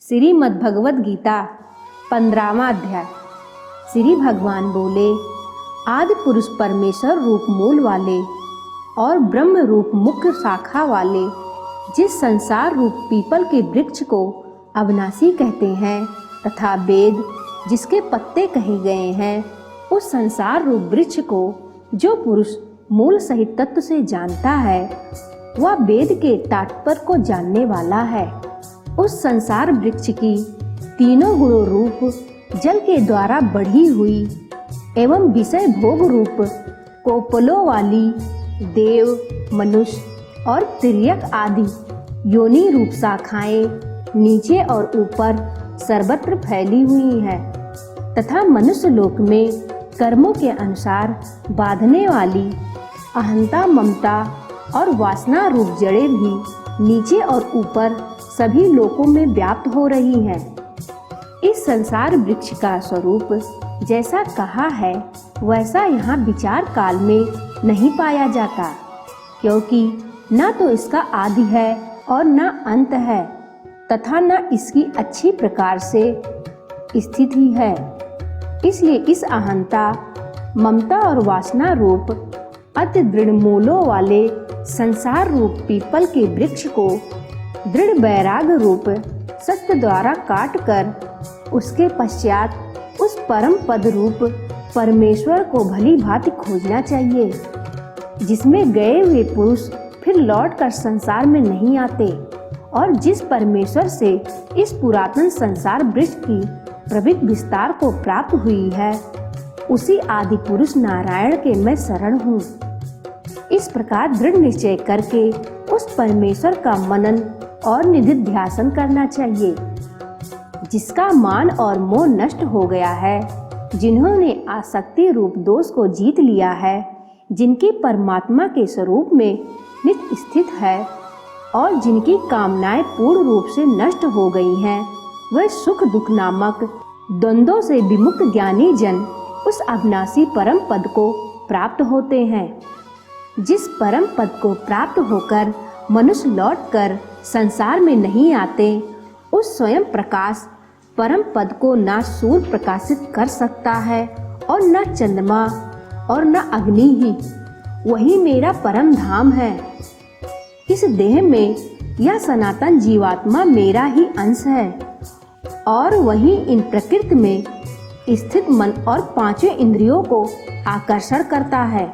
श्रीमद्भगवद गीता 15वां अध्याय। श्री भगवान बोले, आदि पुरुष परमेश्वर रूप मूल वाले और ब्रह्म रूप मुख्य शाखा वाले जिस संसार रूप पीपल के वृक्ष को अविनाशी कहते हैं तथा वेद जिसके पत्ते कहे गए हैं, उस संसार रूप वृक्ष को जो पुरुष मूल सहित तत्व से जानता है वह वेद के तात्पर्य को जानने वाला है। उस संसार वृक्ष की तीनों गुणों रूप जल के द्वारा बढ़ी हुई एवं विषय भोग रूप कोपलों वाली देव, मनुष्य और तिर्यक आदि योनि रूप शाखाएं नीचे और ऊपर सर्वत्र फैली हुई हैं तथा मनुष्य लोक में कर्मों के अनुसार बांधने वाली अहंता, ममता और वासना रूप जड़ें भी नीचे और ऊपर सभी लोकों में व्याप्त हो रही हैं। इस संसार वृक्ष का स्वरूप जैसा कहा है वैसा यहाँ विचार काल में नहीं पाया जाता, क्योंकि न तो इसका आदि है और न अंत है तथा न इसकी अच्छी प्रकार से स्थिति है। इसलिए इस अहंता, ममता और वासना रूप अति दृढ़ मूलों वाले संसार रूप पीपल के वृक्ष को दृढ़ वैराग रूप सत्य द्वारा काट कर उसके पश्चात उस परम पद रूप परमेश्वर को भली भांति खोजना चाहिए, जिसमें गए हुए पुरुष फिर लौट कर संसार में नहीं आते और जिस परमेश्वर से इस पुरातन संसार वृक्ष की प्रभृत विस्तार को प्राप्त हुई है, उसी आदि पुरुष नारायण के मैं शरण हूँ। इस प्रकार दृढ़ निश्चय करके उस परमेश्वर का मनन और निधिध्यासन करना चाहिए, जिसका मान और मोह नष्ट हो गया है, जिन्होंने आसक्ति रूप दोष को जीत लिया है, जिनकी परमात्मा के स्वरूप में नित्य स्थित है और जिनकी कामनाएं पूर्ण रूप से नष्ट हो गई हैं, वह सुख दुख नामक द्वंद्वों से विमुक्त ज्ञानी जन उस अविनाशी परम पद को प्राप्त होते हैं। जिस परम पद को प्राप्त होकर मनुष्य लौटकर संसार में नहीं आते, उस स्वयं प्रकाश परम पद को न सूर्य प्रकाशित कर सकता है और न चंद्रमा और न अग्नि ही। वही मेरा परम धाम है। इस देह में यह सनातन जीवात्मा मेरा ही अंश है और वही इन प्रकृति में स्थित मन और पांचों इंद्रियों को आकर्षण करता है।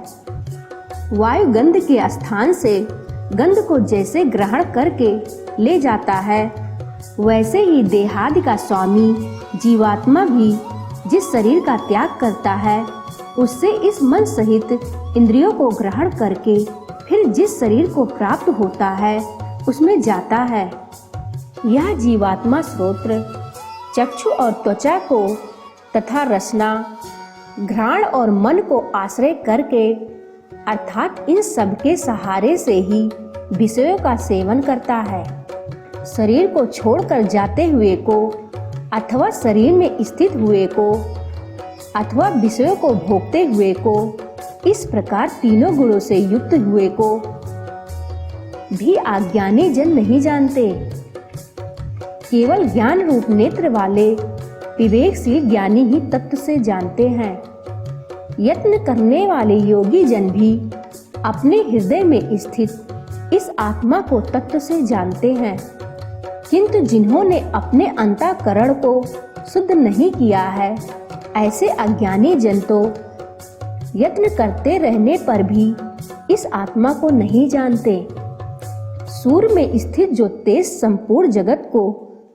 वायु गंध के स्थान से गंध को जैसे ग्रहण करके ले जाता है, वैसे ही देहादि का स्वामी जीवात्मा भी जिस शरीर का त्याग करता है, उससे इस मन सहित इंद्रियों को ग्रहण करके फिर जिस शरीर को प्राप्त होता है उसमें जाता है। यह जीवात्मा श्रोत्र, चक्षु और त्वचा को तथा रसना, घ्राण और मन को आश्रय करके अर्थात इन सब के सहारे से ही विषयों का सेवन करता है। शरीर को छोड़कर जाते हुए को अथवा शरीर में स्थित हुए को अथवा विषयों को भोगते हुए को, इस प्रकार तीनों गुणों से युक्त हुए को भी अज्ञानी जन नहीं जानते। केवल ज्ञान रूप नेत्र वाले विवेकशील ज्ञानी ही तत्व से जानते हैं। यत्न करने वाले योगी जन भी अपने हृदय में स्थित इस आत्मा को तत्व से जानते हैं, किंतु जिन्होंने अपने अंतःकरण को शुद्ध नहीं किया है, ऐसे अज्ञानी जन तो यत्न करते रहने पर भी इस आत्मा को नहीं जानते। सूर्य में स्थित जो तेज संपूर्ण जगत को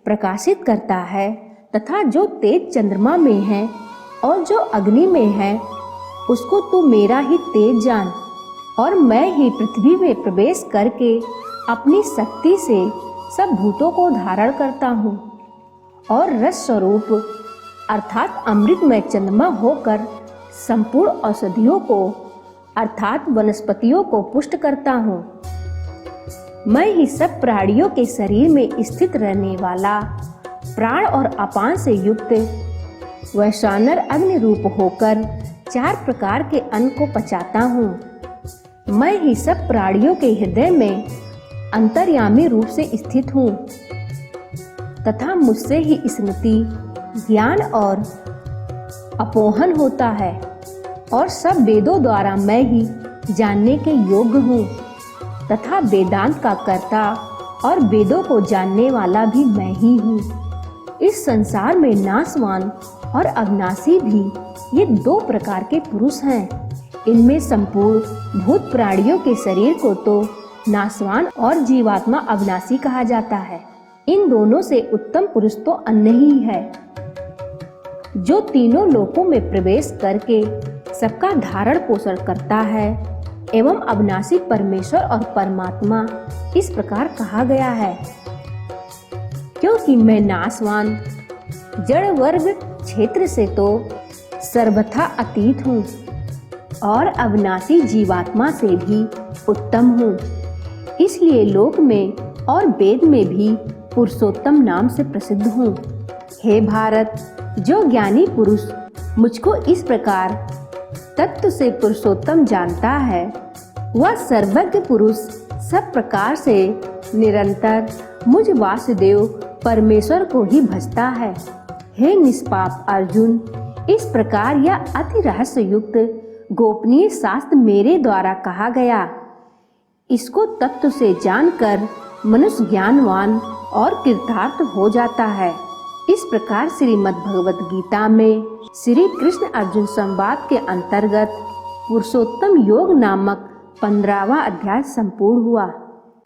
प्रकाशित करता है तथा जो तेज चंद्रमा में है और जो अग्नि में है, उसको तू मेरा ही तेज जान और मैं ही पृथ्वी में प्रवेश करके अपनी शक्ति से सब भूतों को धारण करता हूँ और रस स्वरूप अर्थात अमृतमय चंद्रमा होकर संपूर्ण औषधियों को अर्थात वनस्पतियों को पुष्ट करता हूँ। मैं ही सब प्राणियों के शरीर में स्थित रहने वाला प्राण और अपान से युक्त वैश्वानर अग्नि रूप होकर 4 प्रकार के अन्न को पचाता हूँ। मैं ही सब प्राणियों के हृदय में अंतर्यामी रूप से स्थित हूँ तथा मुझसे ही स्मृति, ज्ञान और अपोहन होता है और सब वेदों द्वारा मैं ही जानने के योग्य हूँ तथा वेदांत का कर्ता और वेदों को जानने वाला भी मैं ही हूँ। इस संसार में नाशवान और अविनाशी भी ये दो प्रकार के पुरुष हैं। इनमें संपूर्ण भूत प्राणियों के शरीर को तो नाशवान और जीवात्मा अविनाशी कहा जाता है। इन दोनों से उत्तम पुरुष तो अन्य ही है, जो तीनों लोकों में प्रवेश करके सबका धारण पोषण करता है एवं अविनाशी परमेश्वर और परमात्मा इस प्रकार कहा गया है। क्योंकि मैं नाशवान जड़ वर्ग क्षेत्र से तो सर्वथा अतीत हूँ और अविनाशी जीवात्मा से भी उत्तम हूँ, इसलिए लोक में और वेद में भी पुरुषोत्तम नाम से प्रसिद्ध हूँ। हे भारत, जो ज्ञानी पुरुष मुझको इस प्रकार तत्व से पुरुषोत्तम जानता है, वह सर्वज्ञ पुरुष सब प्रकार से निरंतर मुझ वासुदेव परमेश्वर को ही भजता है। हे निष्पाप अर्जुन, इस प्रकार यह अति रहस्य युक्त गोपनीय शास्त्र मेरे द्वारा कहा गया। इसको तत्व से जानकर मनुष्य ज्ञानवान और कृतार्थ हो जाता है। इस प्रकार श्रीमद् भगवत गीता में श्री कृष्ण अर्जुन संवाद के अंतर्गत पुरुषोत्तम योग नामक 15वां अध्याय संपूर्ण हुआ।